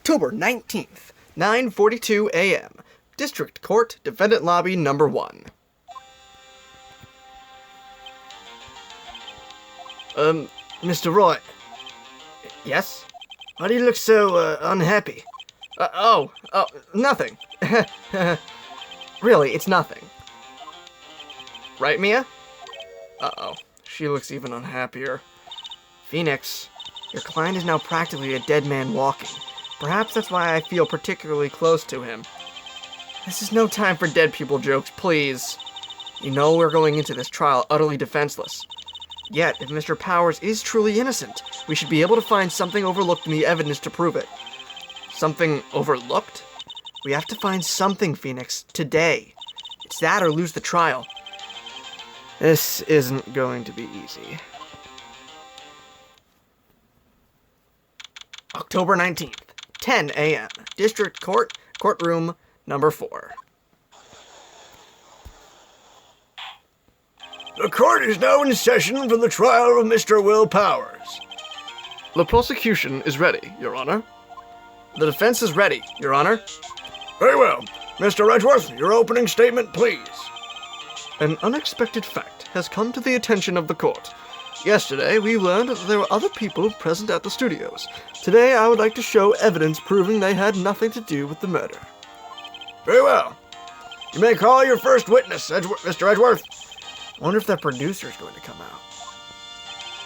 October 19th, 9:42 a.m. District Court, Defendant Lobby Number 1. Mr. Wright. Yes? Why do you look so, unhappy? Nothing. Really, it's nothing. Right, Mia? Uh-oh. She looks even unhappier. Phoenix, your client is now practically a dead man walking. Perhaps that's why I feel particularly close to him. This is no time for dead people jokes, please. You know we're going into this trial utterly defenseless. Yet, if Mr. Powers is truly innocent, we should be able to find something overlooked in the evidence to prove it. Something overlooked? We have to find something, Phoenix, today. It's that or lose the trial. This isn't going to be easy. October 19th, 10 a.m. District Court, Courtroom Number 4. The court is now in session for the trial of Mr. Will Powers. The prosecution is ready, Your Honor. The defense is ready, Your Honor. Very well. Mr. Redworth, your opening statement, please. An unexpected fact has come to the attention of the court. Yesterday, we learned that there were other people present at the studios. Today, I would like to show evidence proving they had nothing to do with the murder. Very well. You may call your first witness, Mr. Edgeworth. I wonder if that producer's going to come out.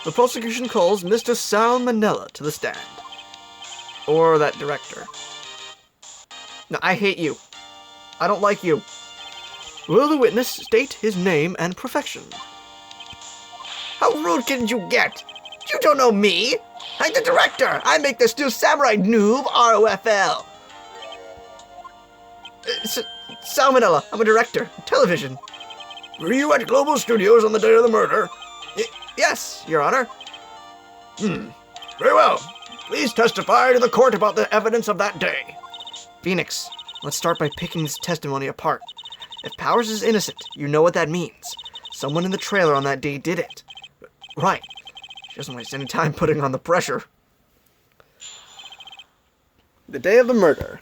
The prosecution calls Mr. Sal Manella to the stand. Or that director. No, I hate you. I don't like you. Will the witness state his name and profession? How rude can you get? You don't know me. I'm the director. I make the Steel Samurai noob ROFL. Sal Manella, I'm a director. Television. Were you at Global Studios on the day of the murder? Yes, Your Honor. Very well. Please testify to the court about the evidence of that day. Phoenix, let's start by picking this testimony apart. If Powers is innocent, you know what that means. Someone in the trailer on that day did it. Right. She doesn't waste any time putting on the pressure. The day of the murder.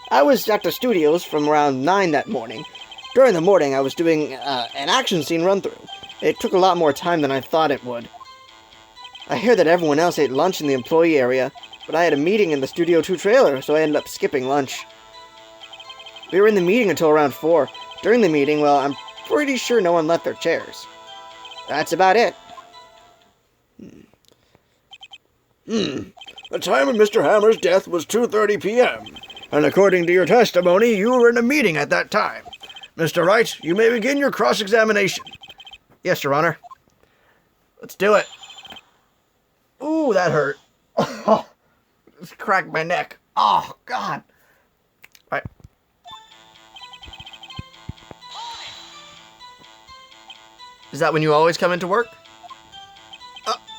I was at the studios from around 9 that morning. During the morning, I was doing an action scene run-through. It took a lot more time than I thought it would. I hear that everyone else ate lunch in the employee area, but I had a meeting in the Studio 2 trailer, so I ended up skipping lunch. We were in the meeting until around 4. During the meeting, well, I'm pretty sure no one left their chairs. That's about it. The time of Mr. Hammer's death was 2:30 p.m., and according to your testimony, you were in a meeting at that time. Mr. Wright, you may begin your cross-examination. Yes, Your Honor. Let's do it. Ooh, that hurt. Oh, just cracked my neck. Oh, God. All right. Is that when you always come into work?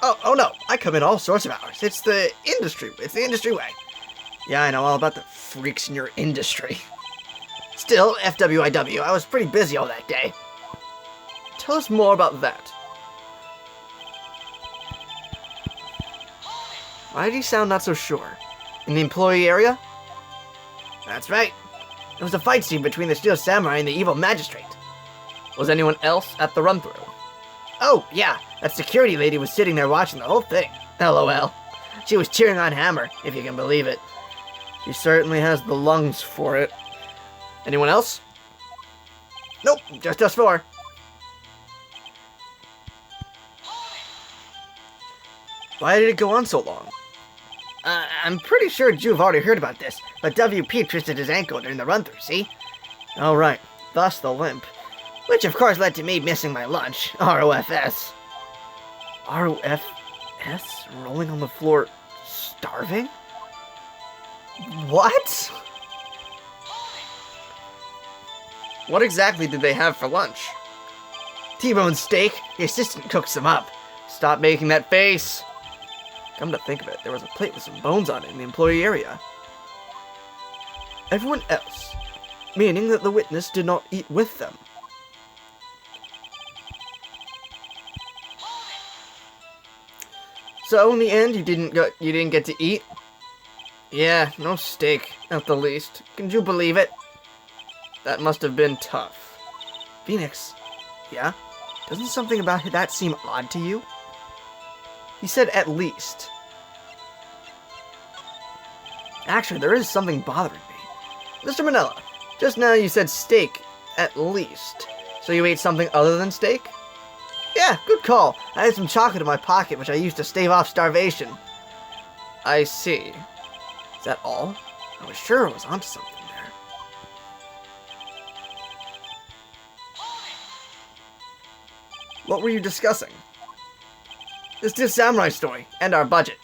Oh no. I come in all sorts of hours. It's the industry. It's the industry way. Yeah, I know all about the freaks in your industry. Still, FWIW, I was pretty busy all that day. Tell us more about that. Why did he sound not so sure? In the employee area? That's right. There was a fight scene between the Steel Samurai and the evil magistrate. Was anyone else at the run-through? Oh, yeah. That security lady was sitting there watching the whole thing. LOL. She was cheering on Hammer, if you can believe it. She certainly has the lungs for it. Anyone else? Nope, just us 4. Why did it go on so long? I'm pretty sure you've already heard about this, but WP twisted his ankle during the run-through, see? Oh, right. Thus the limp. Which, of course, led to me missing my lunch. ROFS. ROFS? Rolling on the floor, starving? What? What exactly did they have for lunch? T-bone steak. The assistant cooks them up. Stop making that face. Come to think of it, there was a plate with some bones on it in the employee area. Everyone else, meaning that the witness did not eat with them. So in the end, you didn't get to eat? Yeah, no steak, at the least. Can you believe it? That must have been tough. Phoenix, yeah? Doesn't something about that seem odd to you? He said at least. Actually, there is something bothering me. Mr. Manila, just now you said steak, at least. So you ate something other than steak? Yeah, good call. I had some chocolate in my pocket, which I used to stave off starvation. I see. Is that all? I was sure I was onto something there. What were you discussing? This is Samurai story, and our budget.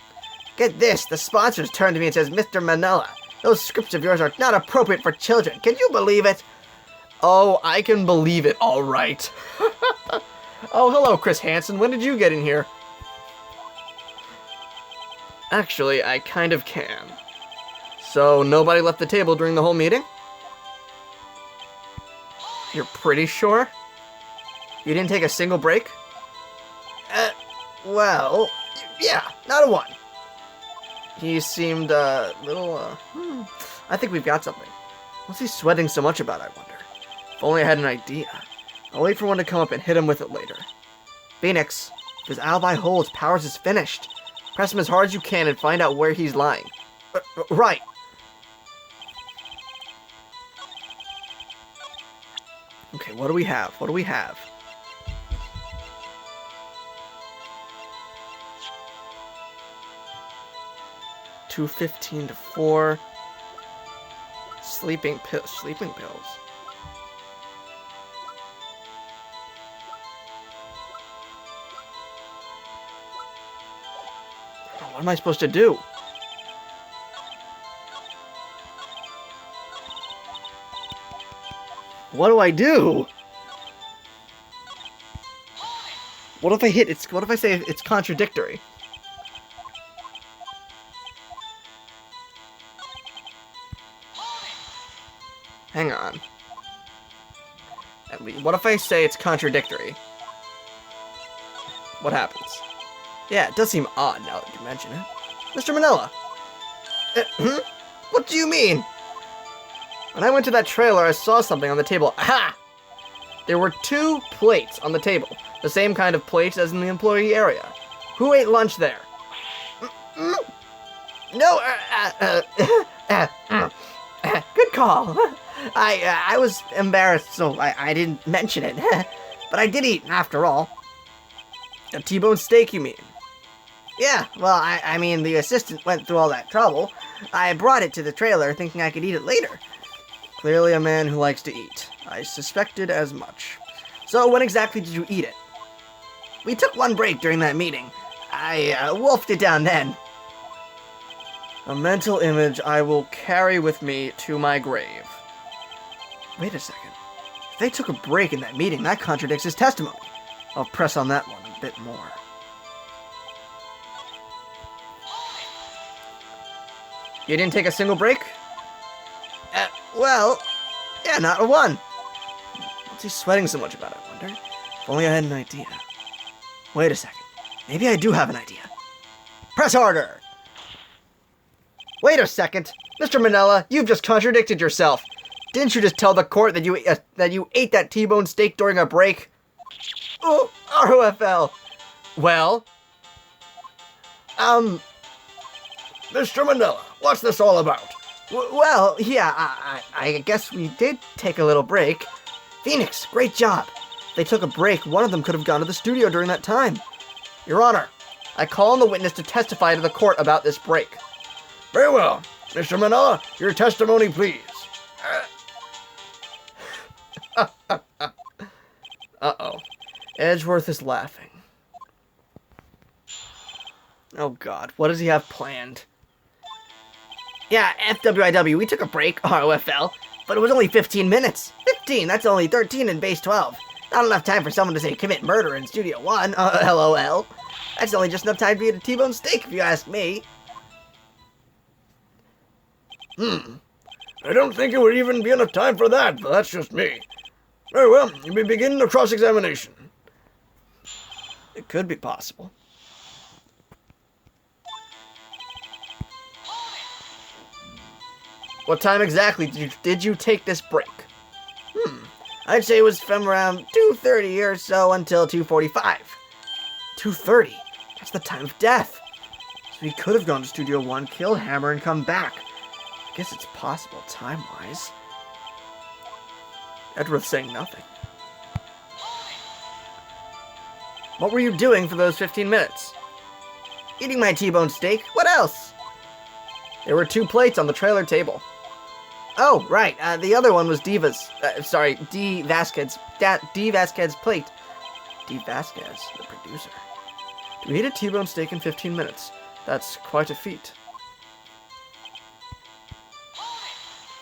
Get this, the sponsors turned to me and says, Mr. Manila, those scripts of yours are not appropriate for children. Can you believe it? Oh, I can believe it, all right. Oh, hello, Chris Hansen. When did you get in here? Actually, I kind of can. So, nobody left the table during the whole meeting? You're pretty sure? You didn't take a single break? Well, yeah, not a one. He seemed a little, I think we've got something. What's he sweating so much about, I wonder? If only I had an idea. I'll wait for one to come up and hit him with it later. Phoenix, if his alibi holds, Powers is finished. Press him as hard as you can and find out where he's lying. Right. Okay, what do we have? What do we have? $2.15 to 4. Sleeping pills. What am I supposed to do? What do I do? What if I hit it's what if I say it's contradictory? Hang on. At least, what if I say it's contradictory? What happens? Yeah, it does seem odd now that you mention it. Mr. Manila! What do you mean? When I went to that trailer, I saw something on the table. Aha! There were 2 plates on the table. The same kind of plates as in the employee area. Who ate lunch there? No, good call. I was embarrassed, so I didn't mention it. But I did eat, after all. A T-bone steak, you mean? Yeah, well, I mean, the assistant went through all that trouble. I brought it to the trailer thinking I could eat it later. Clearly a man who likes to eat. I suspected as much. So, when exactly did you eat it? We took one break during that meeting. I wolfed it down then. A mental image I will carry with me to my grave. Wait a second. If they took a break in that meeting, that contradicts his testimony. I'll press on that one a bit more. You didn't take a single break? Well, yeah, not a one. What's he sweating so much about, I wonder? If only I had an idea. Wait a second. Maybe I do have an idea. Press harder! Wait a second. Mr. Manila, you've just contradicted yourself. Didn't you just tell the court that you ate that T-bone steak during a break? Oh, ROFL. Well? Mr. Manila, what's this all about? Well, yeah, I guess we did take a little break. Phoenix, great job. If they took a break, one of them could have gone to the studio during that time. Your Honor, I call on the witness to testify to the court about this break. Very well. Mr. Manila, your testimony, please. Uh-oh. Edgeworth is laughing. Oh, God. What does he have planned? Yeah, FWIW, we took a break, ROFL, but it was only 15 minutes. 15, that's only 13 in base 12. Not enough time for someone to say commit murder in Studio 1, LOL. That's only just enough time to eat a T-bone steak, if you ask me. I don't think it would even be enough time for that, but that's just me. Very well, you may begin the cross-examination. It could be possible. What time exactly did you take this break? I'd say it was from around 2:30 or so until 2:45. 2:30? That's the time of death. So he could have gone to Studio 1, killed Hammer, and come back. I guess it's possible time-wise. Edgeworth's saying nothing. What were you doing for those 15 minutes? Eating my T-bone steak. What else? There were 2 plates on the trailer table. Oh, right. The other one was D. Vasquez's plate. D. Vasquez, the producer. To eat a T-bone steak in 15 minutes. That's quite a feat.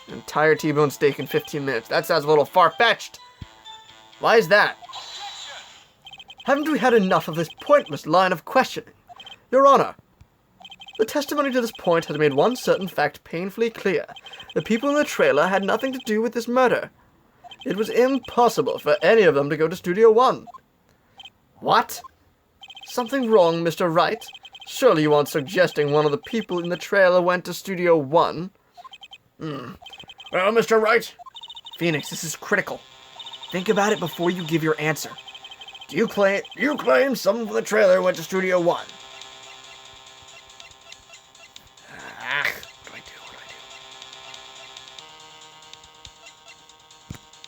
An entire T-bone steak in 15 minutes. That sounds a little far-fetched. Why is that? Haven't we had enough of this pointless line of questioning? Your Honor, the testimony to this point has made one certain fact painfully clear. The people in the trailer had nothing to do with this murder. It was impossible for any of them to go to Studio 1. What? Something wrong, Mr. Wright? Surely you aren't suggesting one of the people in the trailer went to Studio 1? Well, Mr. Wright? Phoenix, this is critical. Think about it before you give your answer. You claim someone from the trailer went to Studio 1. What do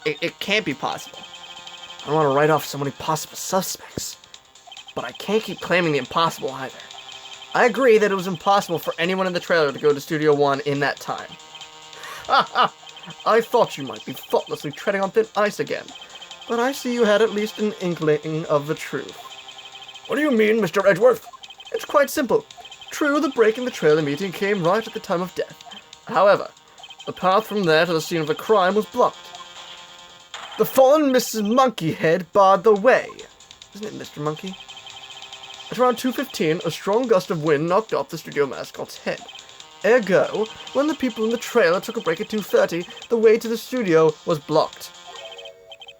I do? It can't be possible. I don't want to write off so many possible suspects. But I can't keep claiming the impossible either. I agree that it was impossible for anyone in the trailer to go to Studio 1 in that time. Ha ha! I thought you might be thoughtlessly treading on thin ice again. But I see you had at least an inkling of the truth. What do you mean, Mr. Edgeworth? It's quite simple. True, the break in the trailer meeting came right at the time of death. However, the path from there to the scene of the crime was blocked. The fallen Mrs. Monkeyhead barred the way. Isn't it Mr. Monkey? At around 2:15, a strong gust of wind knocked off the studio mascot's head. Ergo, when the people in the trailer took a break at 2:30, the way to the studio was blocked.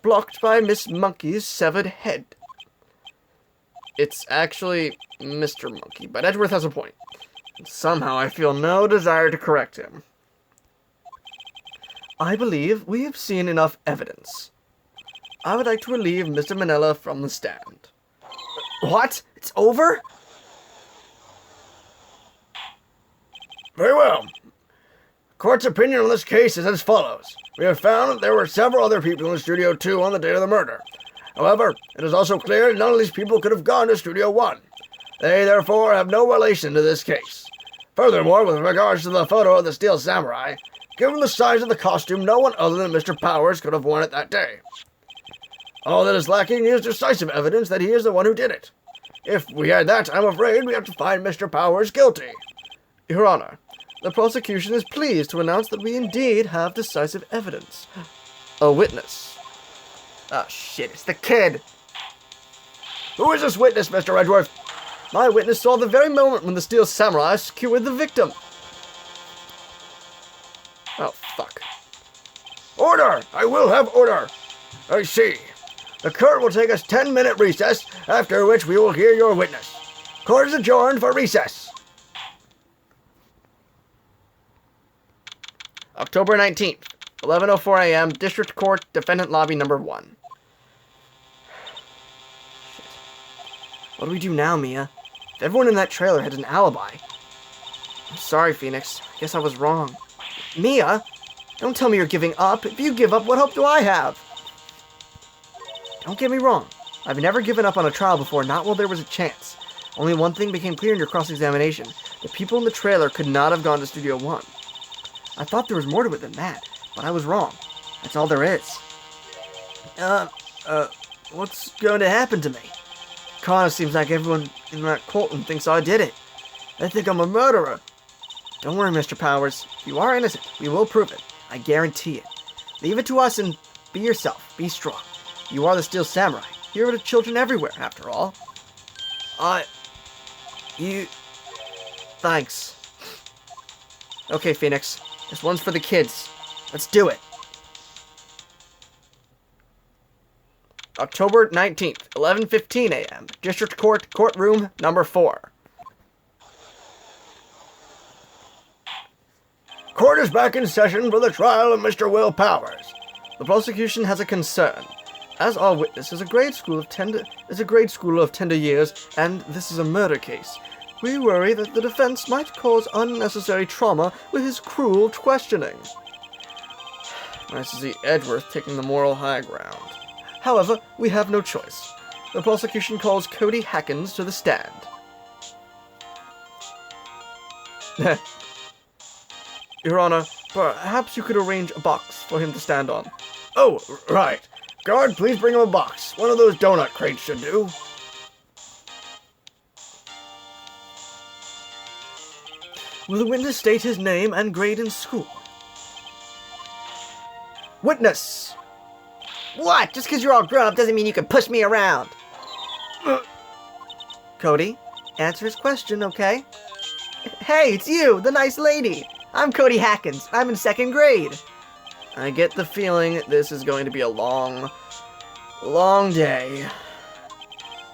Blocked by Miss Monkey's severed head. It's actually Mr. Monkey, but Edgeworth has a point. And somehow I feel no desire to correct him. I believe we have seen enough evidence. I would like to relieve Mr. Manella from the stand. What? It's over? Very well. Court's opinion on this case is as follows. We have found that there were several other people in Studio 2 on the date of the murder. However, it is also clear that none of these people could have gone to Studio 1. They, therefore, have no relation to this case. Furthermore, with regards to the photo of the Steel Samurai, given the size of the costume, no one other than Mr. Powers could have worn it that day. All that is lacking is decisive evidence that he is the one who did it. If we had that, I'm afraid we have to find Mr. Powers guilty. Your Honor, the prosecution is pleased to announce that we indeed have decisive evidence. A witness. Oh shit, it's the kid! Who is this witness, Mr. Edgeworth? My witness saw the very moment when the Steel Samurai secured the victim. Oh, fuck. Order! I will have order! I see. The court will take a 10-minute recess, after which we will hear your witness. Court is adjourned for recess. October 19th, 11:04 a.m., District Court, Defendant Lobby Number 1. Shit. What do we do now, Mia? If everyone in that trailer had an alibi. I'm sorry, Phoenix. I guess I was wrong. Mia? Don't tell me you're giving up. If you give up, what hope do I have? Don't get me wrong. I've never given up on a trial before, not while there was a chance. Only one thing became clear in your cross-examination. The people in the trailer could not have gone to Studio 1. I thought there was more to it than that, but I was wrong. That's all there is. What's going to happen to me? Kinda seems like everyone in that courtroom thinks I did it. They think I'm a murderer. Don't worry, Mr. Powers. If you are innocent, we will prove it. I guarantee it. Leave it to us and be yourself. Be strong. You are the Steel Samurai. Hero to children everywhere, after all. Thanks. Okay, Phoenix. This one's for the kids. Let's do it. October 19th, 11:15 a.m. District Court, Courtroom Number 4. Court is back in session for the trial of Mr. Will Powers. The prosecution has a concern. As our witness is a grade school of tender years, and this is a murder case, we worry that the defense might cause unnecessary trauma with his cruel questioning. Nice to see Edgeworth taking the moral high ground. However, we have no choice. The prosecution calls Cody Hackins to the stand. Your Honor, perhaps you could arrange a box for him to stand on. Oh, right. Guard, please bring him a box. One of those donut crates should do. Will the witness state his name and grade in school? Witness! What? Just because you're all grown up doesn't mean you can push me around. Cody, answer his question, okay? Hey, it's you, the nice lady. I'm Cody Hackins. I'm in 2nd grade. I get the feeling this is going to be a long, long day.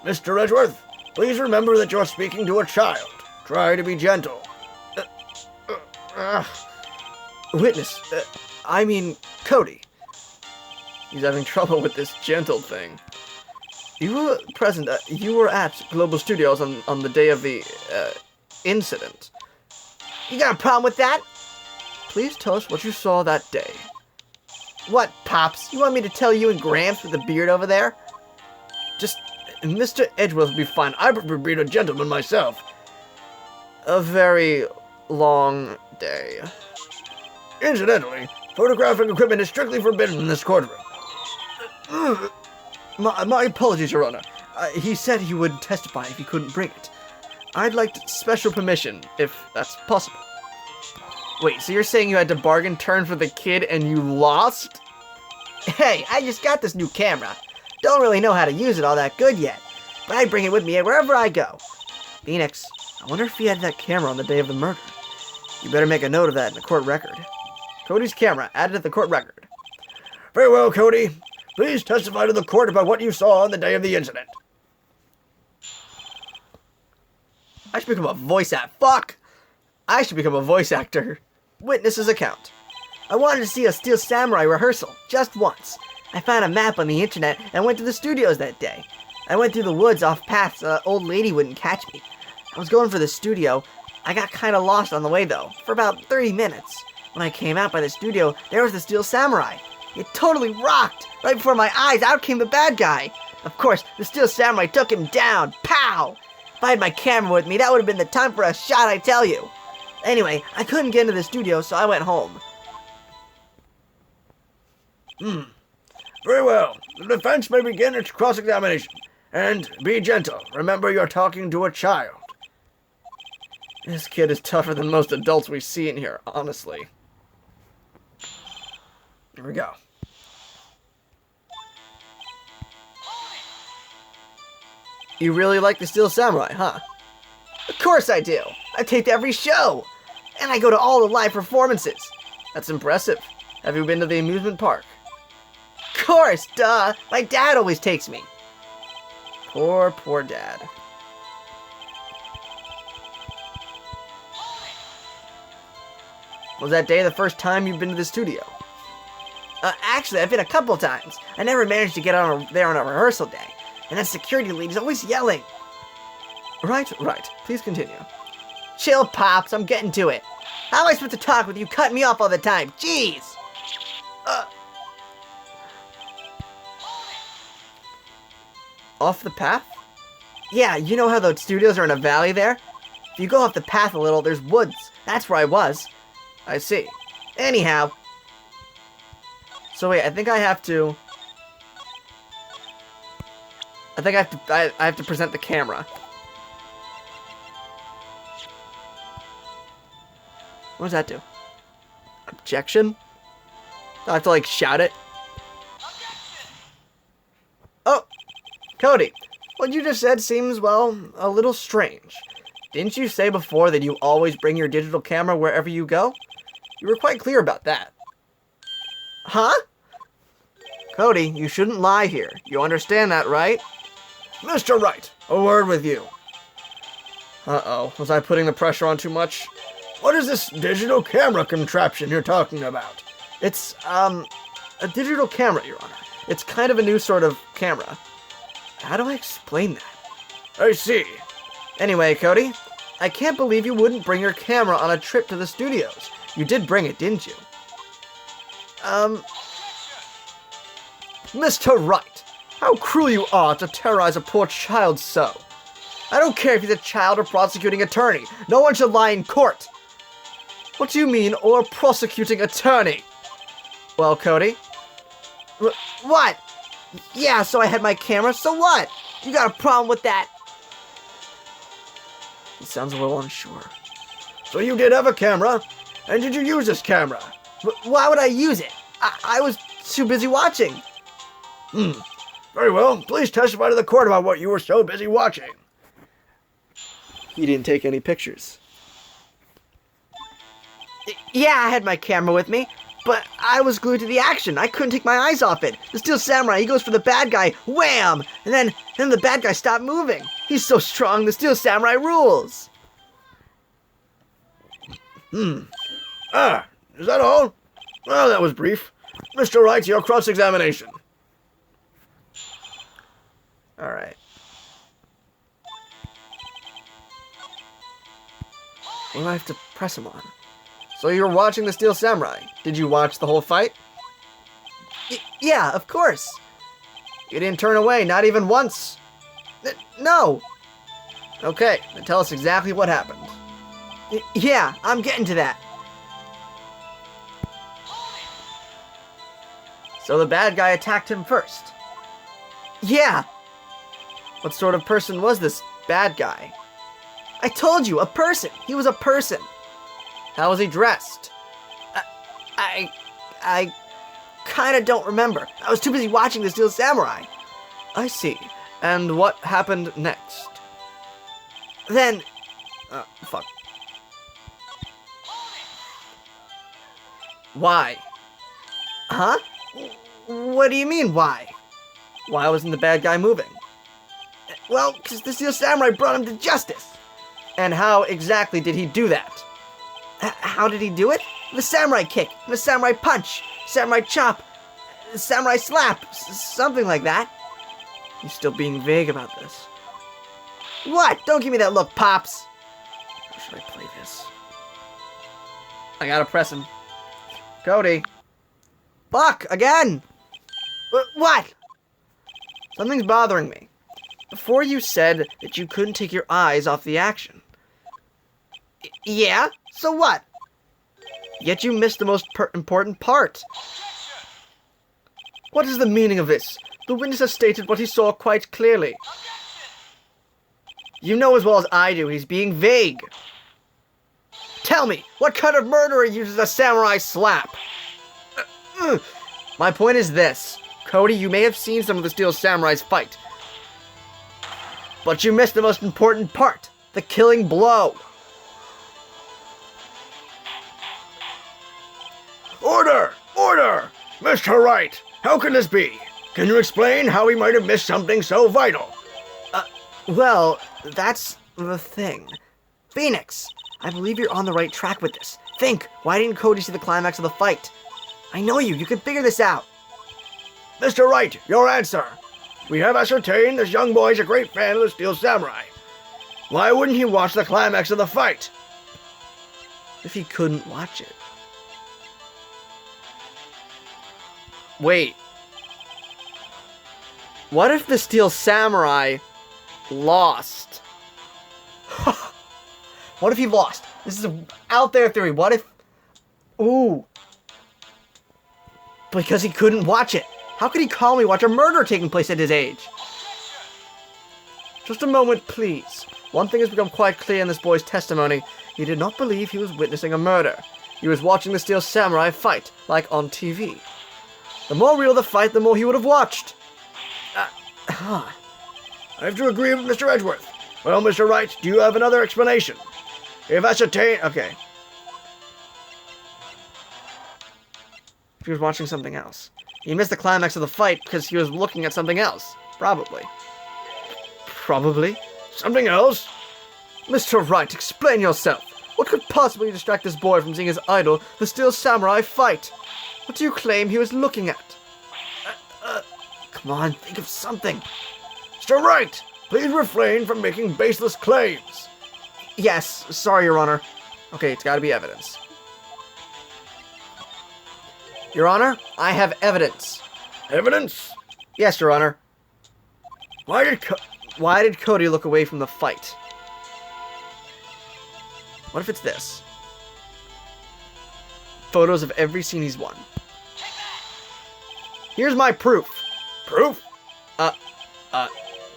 Mr. Edgeworth, please remember that you're speaking to a child. Try to be gentle. Witness, I mean, Cody. He's having trouble with this gentle thing. You were present, you were at Global Studios on the day of the, incident. You got a problem with that? Please tell us what you saw that day. What, Pops? You want me to tell you and Gramps with the beard over there? Just, Mr. Edgeworth will be fine. I prefer being a gentleman myself. A very long day. Incidentally, photographic equipment is strictly forbidden in this courtroom. My apologies, Your Honor. He said he would testify if he couldn't bring it. I'd like special permission, if that's possible. Wait, so you're saying you had to bargain turn for the kid and you lost? Hey, I just got this new camera. Don't really know how to use it all that good yet, but I bring it with me wherever I go. Phoenix, I wonder if he had that camera on the day of the murder. You better make a note of that in the court record. Cody's camera, added to the court record. Very well, Cody. Please testify to the court about what you saw on the day of the incident. I should become a voice actor. Fuck! I should become a voice actor. Witness's account. I wanted to see a Steel Samurai rehearsal, just once. I found a map on the internet and went to the studios that day. I went through the woods off paths so an old lady wouldn't catch me. I was going for the studio. I got kinda lost on the way though, for about 30 minutes. When I came out by the studio, there was the Steel Samurai. It totally rocked! Right before my eyes, out came the bad guy. Of course, the Steel Samurai took him down. Pow! If I had my camera with me, that would have been the time for a shot, I tell you. Anyway, I couldn't get into the studio, so I went home. Very well. The defense may begin its cross-examination. And be gentle. Remember, you're talking to a child. This kid is tougher than most adults we see in here, honestly. Here we go. You really like the Steel Samurai, huh? Of course I do. I taped every show. And I go to all the live performances. That's impressive. Have you been to the amusement park? Of course, duh. My dad always takes me. Poor, poor dad. Was that day the first time you've been to the studio? Actually, I've been a couple times. I never managed to get there on a rehearsal day. And that security lead is always yelling. Right. Please continue. Chill, Pops. I'm getting to it. How am I supposed to talk with you cutting me off all the time? Jeez! Off the path? Yeah, you know how the studios are in a valley there? If you go off the path a little, there's woods. That's where I was. I see. Anyhow. So wait, I think I have to present the camera. What does that do? Objection? I have to like shout it? Oh! Cody, what you just said seems, well, a little strange. Didn't you say before that you always bring your digital camera wherever you go? You were quite clear about that. Huh? Cody, you shouldn't lie here. You understand that, right? Mr. Wright, a word with you. Uh-oh. Was I putting the pressure on too much? What is this digital camera contraption you're talking about? It's, a digital camera, Your Honor. It's kind of a new sort of camera. How do I explain that? I see. Anyway, Cody, I can't believe you wouldn't bring your camera on a trip to the studios. You did bring it, didn't you? Mr. Wright, how cruel you are to terrorize a poor child so. I don't care if he's a child or prosecuting attorney. No one should lie in court. What do you mean, or prosecuting attorney? Well, Cody? What? Yeah, so I had my camera, so what? You got a problem with that? He sounds a little unsure. So you did have a camera? And did you use this camera? Why would I use it? I was too busy watching. Very well. Please testify to the court about what you were so busy watching. He didn't take any pictures. Yeah, I had my camera with me, but I was glued to the action. I couldn't take my eyes off it. The Steel Samurai, he goes for the bad guy, wham! And then the bad guy stopped moving. He's so strong, the Steel Samurai rules. Ah, is that all? Well, that was brief. Mr. Wright, your cross-examination. All right. What do I have to press him on? So you were watching the Steel Samurai. Did you watch the whole fight? Yeah, of course. You didn't turn away, not even once. No. Okay, then tell us exactly what happened. Yeah, I'm getting to that. So the bad guy attacked him first. Yeah, What sort of person was this bad guy? I told you, a person. He was a person. How was he dressed? I kind of don't remember. I was too busy watching the Steel Samurai. I see. And what happened next? Then, Fuck. Why? huh? What do you mean, why? Why wasn't the bad guy moving? Well, because the Steel Samurai brought him to justice. And how exactly did he do that? How did he do it? The samurai kick, the samurai punch, samurai chop, samurai slap, something like that. He's still being vague about this. What? Don't give me that look, Pops. How should I play this? I gotta press him. Cody. Fuck, again. What? Something's bothering me. Before you said that you couldn't take your eyes off the action. Yeah? So what? Yet you missed the most important part. What is the meaning of this? The witness has stated what he saw quite clearly. You know as well as I do he's being vague. Tell me, what kind of murderer uses a samurai slap? My point is this. Cody, you may have seen some of the Steel Samurai's fight. But you missed the most important part. The killing blow. Order! Order! Mr. Wright, how can this be? Can you explain how we might have missed something so vital? Well, that's the thing. Phoenix, I believe you're on the right track with this. Think, why didn't Cody see the climax of the fight? I know you can figure this out. Mr. Wright, your answer. We have ascertained this young boy is a great fan of the Steel Samurai. Why wouldn't he watch the climax of the fight? If he couldn't watch it. Wait. What if the Steel Samurai lost? What if he lost? This is an out there theory. What if... Ooh. Because he couldn't watch it. How could he calmly watch a murder taking place at his age? Just a moment, please. One thing has become quite clear in this boy's testimony. He did not believe he was witnessing a murder. He was watching the Steel Samurai fight, like on TV. The more real the fight, the more he would have watched. I have to agree with Mr. Edgeworth. Well, Mr. Wright, do you have another explanation? If ascertained... Okay. He was watching something else. He missed the climax of the fight because he was looking at something else. Probably. Something else? Mr. Wright, explain yourself. What could possibly distract this boy from seeing his idol, the Steel Samurai, fight? What do you claim he was looking at? Come on, think of something. Mr. Wright, please refrain from making baseless claims. Yes, sorry, Your Honor. Okay, it's gotta be evidence. Your Honor, I have evidence. Evidence? Yes, Your Honor. Why did Why did Cody look away from the fight? What if it's this? Photos of every scene he's won. Here's my proof. Proof? Can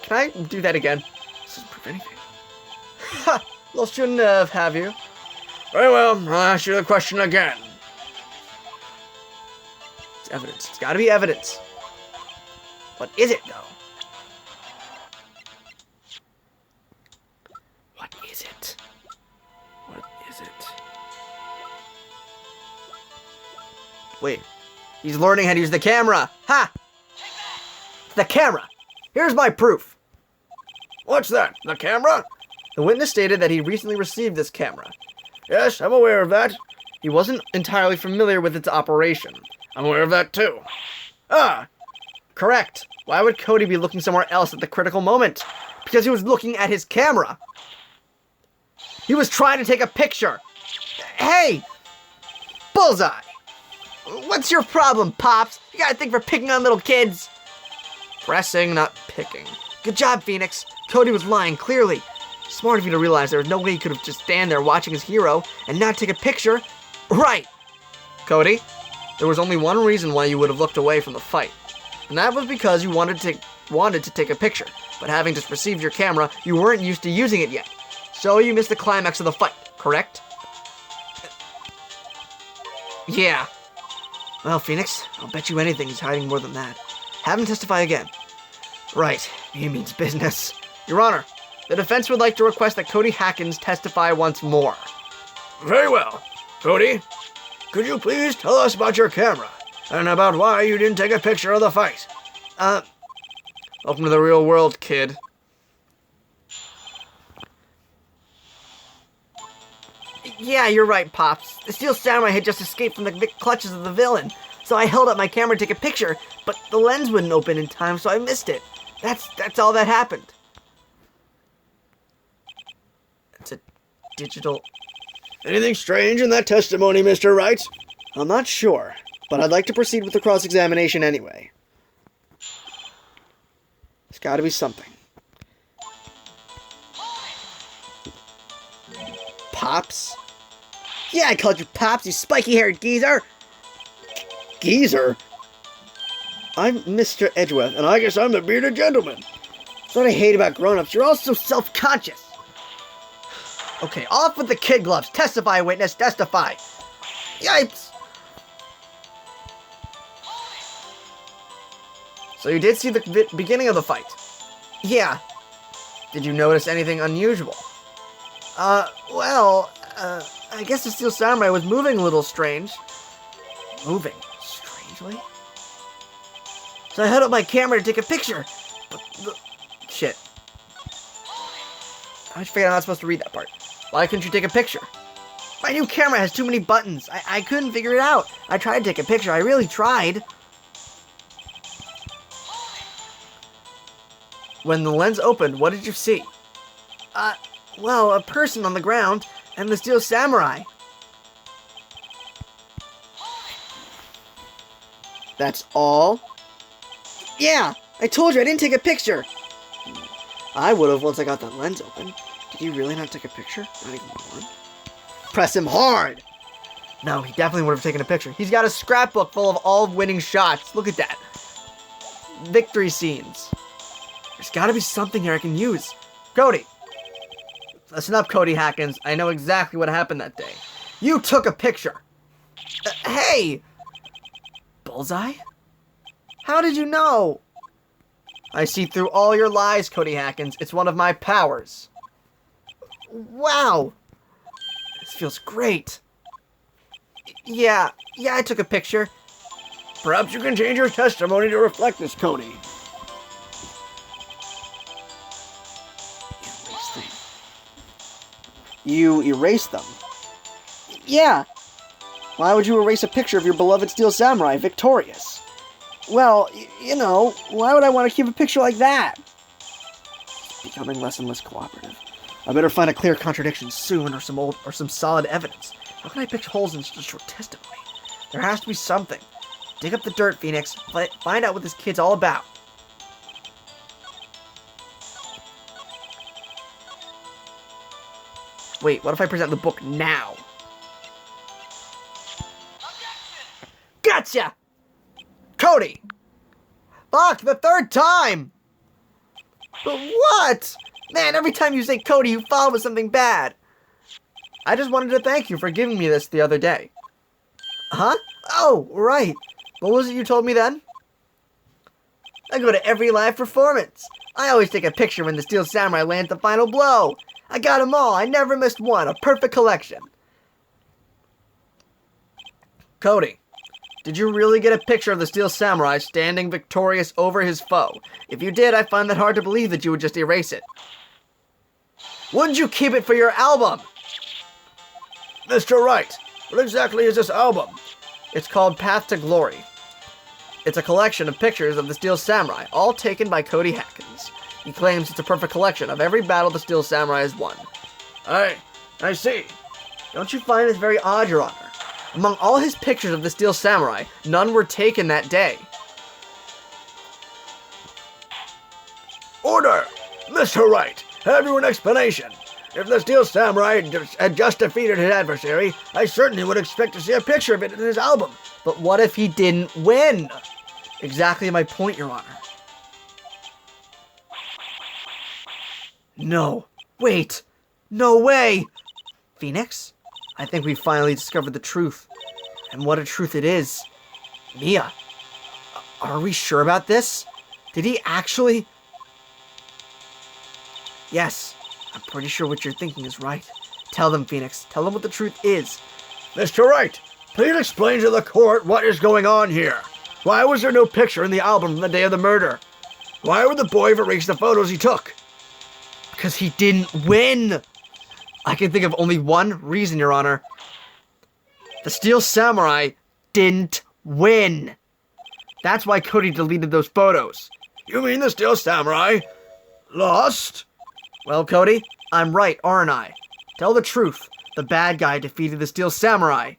I do that again? This doesn't prove anything. Ha! Lost your nerve, have you? Very well, I'll ask you the question again. It's evidence. It's gotta be evidence. What is it, though? What is it? What is it? Wait. He's learning how to use the camera. Ha! The camera. Here's my proof. What's that? The camera? The witness stated that he recently received this camera. Yes, I'm aware of that. He wasn't entirely familiar with its operation. I'm aware of that too. Ah, Correct. Why would Cody be looking somewhere else at the critical moment? Because he was looking at his camera. He was trying to take a picture. Hey! Bullseye! What's your problem, Pops? You gotta think we're picking on little kids. Pressing, not picking. Good job, Phoenix. Cody was lying, clearly. Smart of you to realize there was no way he could have just stand there watching his hero and not take a picture. Right! Cody, there was only one reason why you would have looked away from the fight. And that was because you wanted to take a picture. But having just received your camera, you weren't used to using it yet. So you missed the climax of the fight, correct? Yeah. Well, Phoenix, I'll bet you anything he's hiding more than that. Have him testify again. Right, he means business. Your Honor, the defense would like to request that Cody Hackins testify once more. very well. Cody, could you please tell us about your camera and about why you didn't take a picture of the fight? Welcome to the real world, kid. Yeah, you're right, Pops. The Steel Samurai had just escaped from the clutches of the villain. So I held up my camera to take a picture, but the lens wouldn't open in time, so I missed it. That's all that happened. It's a digital... Anything strange in that testimony, Mr. Wright? I'm not sure, but I'd like to proceed with the cross-examination anyway. There's gotta be something. Pops? Yeah, I called you Pops, you spiky-haired geezer! Geezer? I'm Mr. Edgeworth, And I guess I'm the bearded gentleman. that's what I hate about grown-ups. You're all so self-conscious. Okay, off with the kid gloves. Testify, witness, testify. Yipes! So you did see the beginning of the fight? Yeah. Did you notice anything unusual? I guess the Steel Samurai was moving a little strange. Moving? Strangely? So I held up my camera to take a picture. But shit. I just figured I'm not supposed to read that part. Why couldn't you take a picture? My new camera has too many buttons. I couldn't figure it out. I tried to take a picture. I really tried. When the lens opened, what did you see? Well, a person on the ground and the Steel Samurai. That's all? Yeah, I told you I didn't take a picture. I would have once I got that lens open. Did he really not take a picture? Not even one? Press him hard! No, he definitely would have taken a picture. He's got a scrapbook full of all winning shots. Look at that. Victory scenes. There's gotta be something here I can use. Cody! Listen up, Cody Hackins. I know exactly what happened that day. You took a picture. Hey! Bullseye? How did you know? I see through all your lies, Cody Hackins. It's one of my powers. Wow! This feels great. Yeah, I took a picture. Perhaps you can change your testimony to reflect this, Cody. You erased them. Yeah. Why would you erase a picture of your beloved Steel Samurai victorious? Well, you know, why would I want to keep a picture like that? It's becoming less and less cooperative. I better find a clear contradiction soon, or some solid evidence. How can I pick holes in such a short testimony? There has to be something. Dig up the dirt, Phoenix. Find out what this kid's all about. Wait, what if I present the book now? Gotcha! Cody! Fuck, the third time! But what? Man, every time you say Cody, you follow with something bad. I just wanted to thank you for giving me this the other day. Huh? Oh, right. What was it you told me then? I go to every live performance. I always take a picture when the Steel Samurai lands the final blow. I got them all. I never missed one. A perfect collection. Cody, did you really get a picture of the Steel Samurai standing victorious over his foe? If you did, I find that hard to believe that you would just erase it. Wouldn't you keep it for your album? Mr. Wright, what exactly is this album? It's called Path to Glory. It's a collection of pictures of the Steel Samurai, all taken by Cody Hatkins. He claims it's a perfect collection of every battle the Steel Samurai has won. I see. Don't you find this very odd, Your Honor? Among all his pictures of the Steel Samurai, none were taken that day. Order! Mr. Wright, have you an explanation? If the Steel Samurai had just defeated his adversary, I certainly would expect to see a picture of it in his album. But what if he didn't win? Exactly my point, Your Honor. No. Wait. No way. Phoenix, I think we finally discovered the truth. And what a truth it is. Mia, are we sure about this? Did he actually... Yes, I'm pretty sure what you're thinking is right. Tell them, Phoenix. Tell them what the truth is. Mr. Wright, please explain to the court what is going on here. Why was there no picture in the album from the day of the murder? Why would the boy have erased the photos he took? Because he didn't win. I can think of only one reason, Your Honor. The Steel Samurai didn't win. That's why Cody deleted those photos. You mean the Steel Samurai lost? Well, Cody, I'm right, aren't I? Tell the truth. The bad guy defeated the Steel Samurai.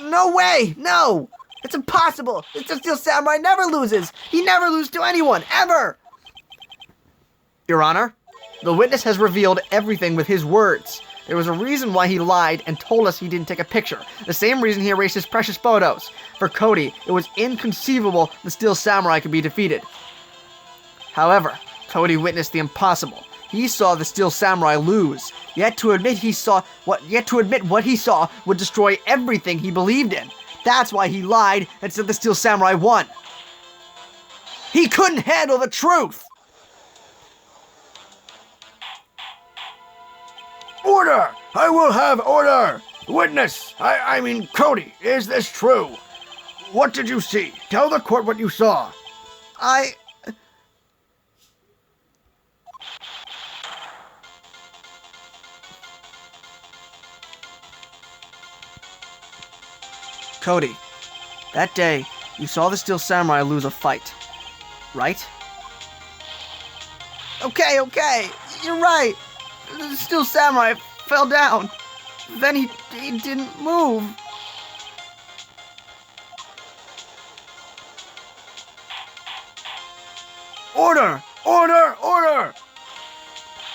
No way! No! It's impossible! The Steel Samurai never loses! He never loses to anyone, ever! Your Honor, the witness has revealed everything with his words. There was a reason why he lied and told us he didn't take a picture. The same reason he erased his precious photos. For Cody, it was inconceivable the Steel Samurai could be defeated. However, Cody witnessed the impossible. He saw the Steel Samurai lose. Yet to admit what he saw would destroy everything he believed in. That's why he lied and said the Steel Samurai won. He couldn't handle the truth! Order! I will have order! Witness! I mean, Cody, is this true? What did you see? Tell the court what you saw. Cody, that day, you saw the Steel Samurai lose a fight, right? Okay, you're right. The Steel Samurai fell down. Then he didn't move. Order! Order! Order!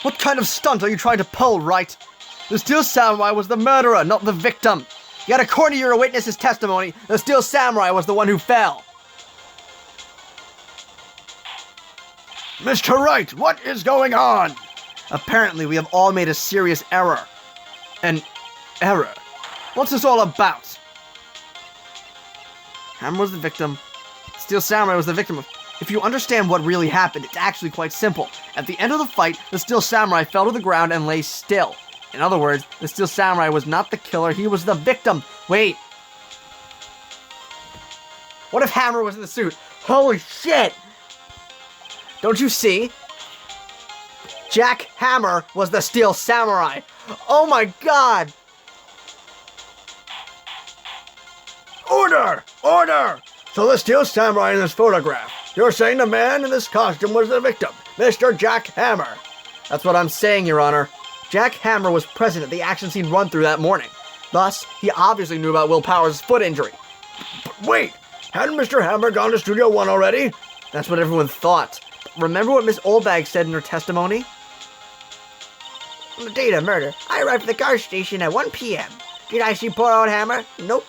What kind of stunt are you trying to pull, Wright? The Steel Samurai was the murderer, not the victim. Yet according to your witness's testimony, the Steel Samurai was the one who fell. Mr. Wright, what is going on? Apparently, we have all made a serious error. An error? What's this all about? Hammer was the victim. Steel Samurai was the victim of... If you understand what really happened, it's actually quite simple. At the end of the fight, the Steel Samurai fell to the ground and lay still. In other words, the Steel Samurai was not the killer, he was the victim. Wait. What if Hammer was in the suit? Holy shit! Don't you see? Jack Hammer was the Steel Samurai. Oh my god! Order! Order! So the Steel Samurai in this photograph, you're saying the man in this costume was the victim, Mr. Jack Hammer? That's what I'm saying, Your Honor. Jack Hammer was present at the action scene run-through that morning. Thus, he obviously knew about Will Powers' foot injury. But wait! Hadn't Mr. Hammer gone to Studio 1 already? That's what everyone thought. Remember what Miss Oldbag said in her testimony? On the date of murder, I arrived at the guard station at 1 p.m. Did I see poor old Hammer? Nope.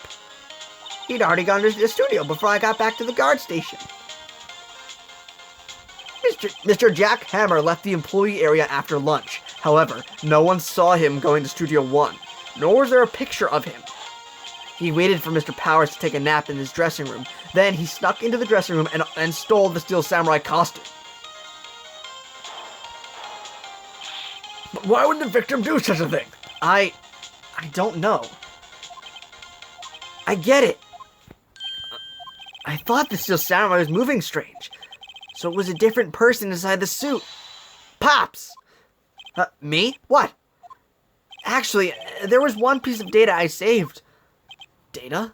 He'd already gone to the studio before I got back to the guard station. Mr. Jack Hammer left the employee area after lunch. However, no one saw him going to Studio 1, nor was there a picture of him. He waited for Mr. Powers to take a nap in his dressing room. Then he snuck into the dressing room and stole the Steel Samurai costume. But why would the victim do such a thing? I don't know. I get it. I thought the Steel Samurai was moving strange. So it was a different person inside the suit. Pops! Me? What? Actually, there was one piece of data I saved. Data?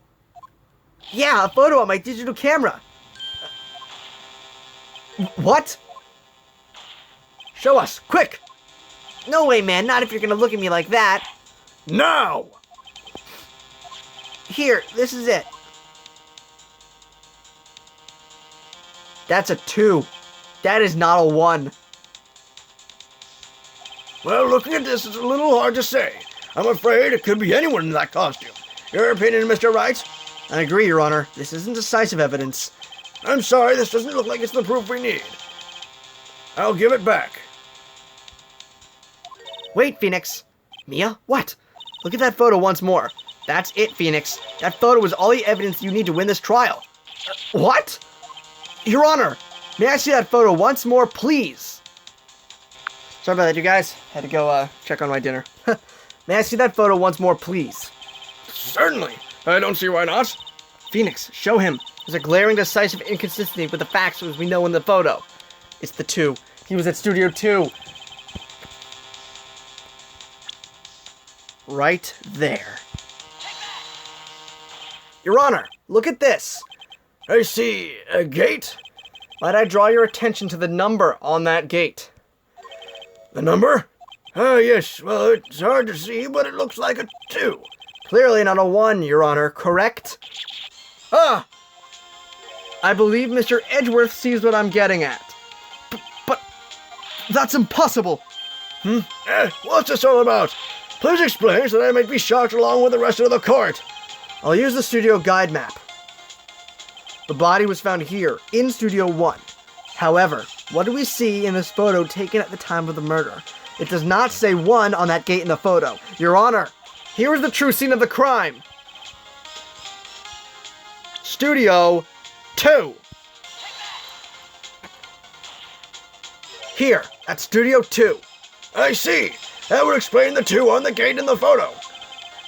Yeah, a photo on my digital camera. What? Show us, quick! No way, man, not if you're gonna look at me like that. Now! Here, this is it. That's a 2. That is not a 1. Well, looking at this, it's a little hard to say. I'm afraid it could be anyone in that costume. Your opinion, Mr. Wright? I agree, Your Honor. This isn't decisive evidence. I'm sorry, this doesn't look like it's the proof we need. I'll give it back. Wait, Phoenix. Mia? What? Look at that photo once more. That's it, Phoenix. That photo is all the evidence you need to win this trial. What? Your Honor, may I see that photo once more, please? Sorry about that, you guys. Had to go check on my dinner. May I see that photo once more, please? Certainly. I don't see why not. Phoenix, show him. There's a glaring, decisive inconsistency with the facts as we know in the photo. It's the 2. He was at Studio 2. Right there. Your Honor, look at this. I see a gate. Might I draw your attention to the number on that gate? The number? Ah, yes. Well, it's hard to see, but it looks like a 2. Clearly not a 1, Your Honor, correct? Ah! I believe Mr. Edgeworth sees what I'm getting at. But that's impossible. What's this all about? Please explain so that I might be shocked along with the rest of the court. I'll use the studio guide map. The body was found here, in Studio 1. However, what do we see in this photo taken at the time of the murder? It does not say 1 on that gate in the photo. Your Honor, here is the true scene of the crime. Studio 2. Here, at Studio 2. I see. That would explain the 2 on the gate in the photo.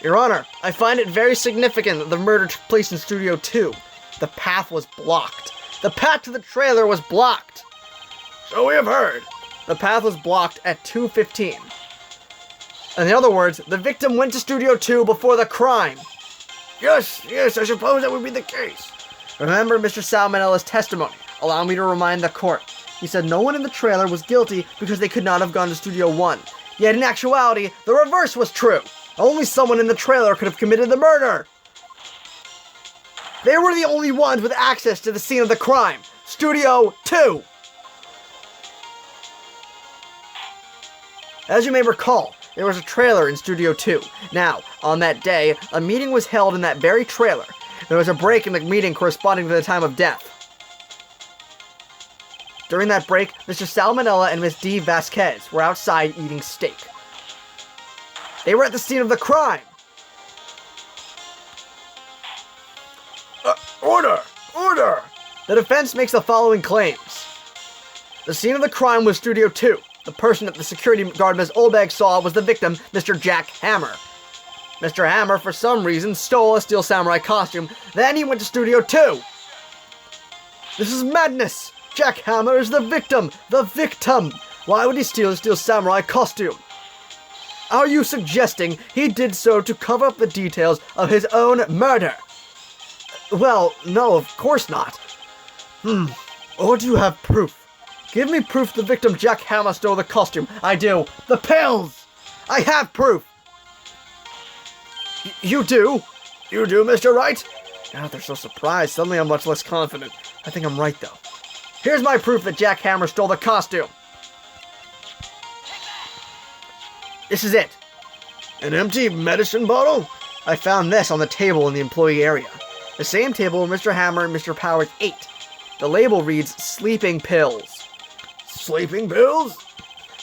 Your Honor, I find it very significant that the murder took place in Studio 2. The path was blocked. The path to the trailer was blocked. So we have heard. The path was blocked at 2:15. In other words, the victim went to Studio 2 before the crime. Yes, I suppose that would be the case. Remember Mr. Salmonella's testimony. Allow me to remind the court. He said no one in the trailer was guilty because they could not have gone to Studio 1. Yet in actuality, the reverse was true. Only someone in the trailer could have committed the murder. They were the only ones with access to the scene of the crime. Studio 2. As you may recall, there was a trailer in Studio 2. Now, on that day, a meeting was held in that very trailer. There was a break in the meeting corresponding to the time of death. During that break, Mr. Salmonella and Miss D. Vasquez were outside eating steak. They were at the scene of the crime. Order! The defense makes the following claims. The scene of the crime was Studio 2. The person that the security guard Ms. Oldbag saw was the victim, Mr. Jack Hammer. Mr. Hammer, for some reason, stole a Steel Samurai costume. Then he went to Studio 2. This is madness! Jack Hammer is the victim! The victim! Why would he steal a Steel Samurai costume? Are you suggesting he did so to cover up the details of his own murder? Well, no, of course not. Or do you have proof? Give me proof the victim Jack Hammer stole the costume. I do. The pills! I have proof! You do? You do, Mr. Wright? Now they're so surprised. Suddenly I'm much less confident. I think I'm right, though. Here's my proof that Jack Hammer stole the costume. This is it. An empty medicine bottle? I found this on the table in the employee area. The same table where Mr. Hammer and Mr. Powers ate. The label reads, sleeping pills. Sleeping pills?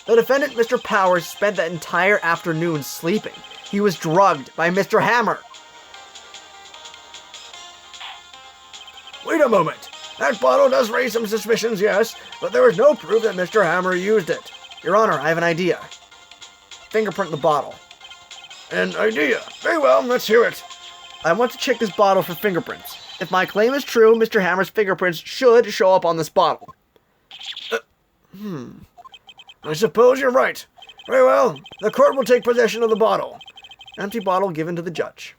The defendant, Mr. Powers, spent that entire afternoon sleeping. He was drugged by Mr. Hammer. Wait a moment. That bottle does raise some suspicions, yes, but there is no proof that Mr. Hammer used it. Your Honor, I have an idea. Fingerprint the bottle. An idea. Very well, let's hear it. I want to check this bottle for fingerprints. If my claim is true, Mr. Hammer's fingerprints should show up on this bottle. I suppose you're right. Very well, the court will take possession of the bottle. Empty bottle given to the judge.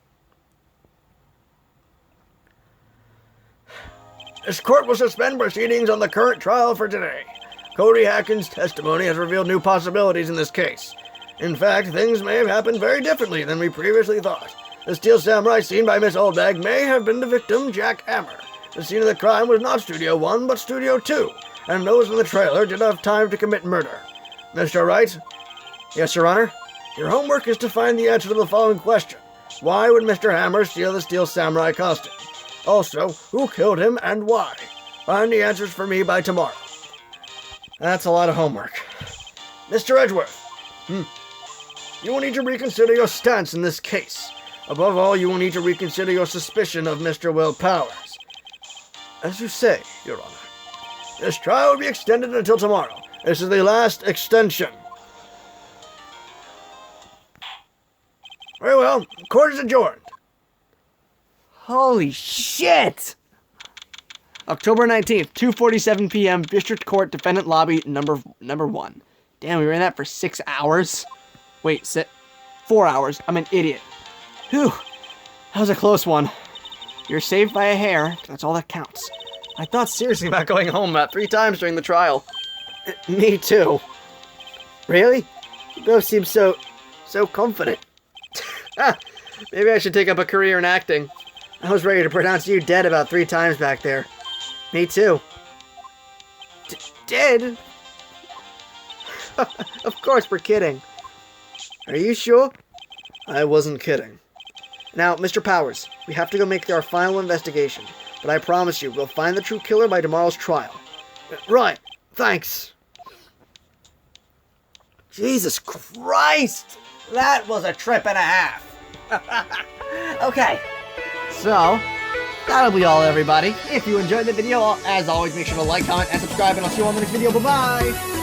This court will suspend proceedings on the current trial for today. Cody Hacken's testimony has revealed new possibilities in this case. In fact, things may have happened very differently than we previously thought. The Steel Samurai seen by Miss Oldbag may have been the victim, Jack Hammer. The scene of the crime was not Studio 1, but Studio 2, and those in the trailer did not have time to commit murder. Mr. Wright? Yes, Your Honor? Your homework is to find the answer to the following question. Why would Mr. Hammer steal the Steel Samurai costume? Also, who killed him and why? Find the answers for me by tomorrow. That's a lot of homework. Mr. Edgeworth, you will need to reconsider your stance in this case. Above all, you will need to reconsider your suspicion of Mr. Will Powers. As you say, Your Honor. This trial will be extended until tomorrow. This is the last extension. Very well, court is adjourned. Holy shit! October 19th, 2:47 p.m., District Court, Defendant Lobby, number 1. Damn, we were in that for 6 hours? Wait, 4 hours. I'm an idiot. Whew. That was a close one. You're saved by a hair. That's all that counts. I thought seriously about going home about 3 times during the trial. Me too. Really? You both seem so confident. Maybe I should take up a career in acting. I was ready to pronounce you dead about 3 times back there. Me too. Dead? Of course, we're kidding. Are you sure? I wasn't kidding. Now, Mr. Powers, we have to go make our final investigation. But I promise you, we'll find the true killer by tomorrow's trial. Right. Thanks. Jesus Christ! That was a trip and a half. Okay. So, that'll be all, everybody. If you enjoyed the video, as always, make sure to like, comment, and subscribe, and I'll see you on the next video. Bye-bye!